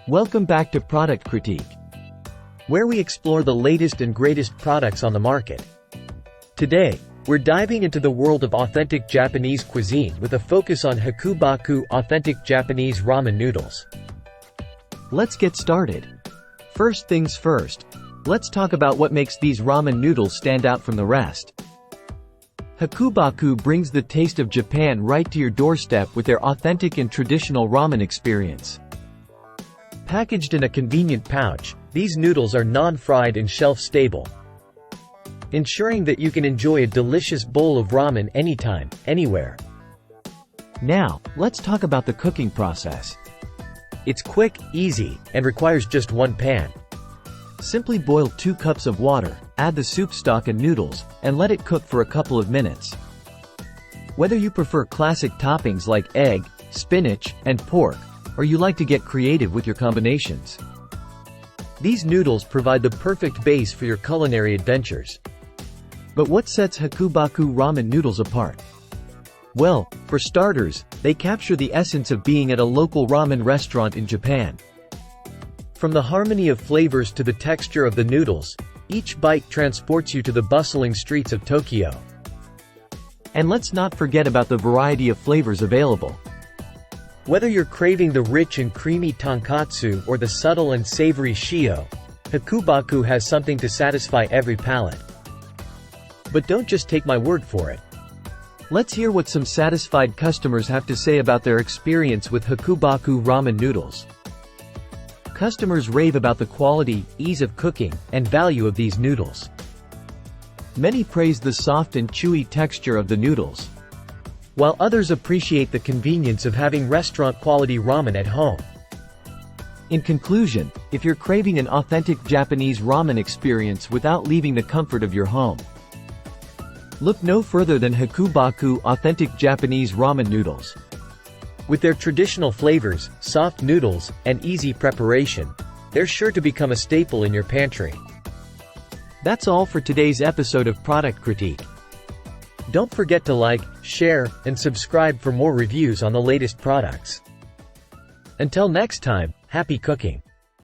Welcome back to Product Critique, where we explore the latest and greatest products on the market. Today, we're diving into the world of authentic Japanese cuisine with a focus on Hakubaku authentic Japanese ramen noodles. Let's get started. First things first, let's talk about what makes these ramen noodles stand out from the rest. Hakubaku brings the taste of Japan right to your doorstep with their authentic and traditional ramen experience. Packaged in a convenient pouch, these noodles are non-fried and shelf-stable, ensuring that you can enjoy a delicious bowl of ramen anytime, anywhere. Now, let's talk about the cooking process. It's quick, easy, and requires just one pan. Simply boil 2 cups of water, add the soup stock and noodles, and let it cook for a couple of minutes. Whether you prefer classic toppings like egg, spinach, and pork, or you like to get creative with your combinations, these noodles provide the perfect base for your culinary adventures. But what sets Hakubaku ramen noodles apart? Well, for starters, they capture the essence of being at a local ramen restaurant in Japan. From the harmony of flavors to the texture of the noodles, each bite transports you to the bustling streets of Tokyo. And let's not forget about the variety of flavors available. Whether you're craving the rich and creamy tonkatsu or the subtle and savory shio, Hakubaku has something to satisfy every palate. But don't just take my word for it. Let's hear what some satisfied customers have to say about their experience with Hakubaku ramen noodles. Customers rave about the quality, ease of cooking, and value of these noodles. Many praise the soft and chewy texture of the noodles, while others appreciate the convenience of having restaurant-quality ramen at home. In conclusion, if you're craving an authentic Japanese ramen experience without leaving the comfort of your home, look no further than Hakubaku authentic Japanese ramen noodles. With their traditional flavors, soft noodles, and easy preparation, they're sure to become a staple in your pantry. That's all for today's episode of Product Critique. Don't forget to like, share, and subscribe for more reviews on the latest products. Until next time, happy cooking!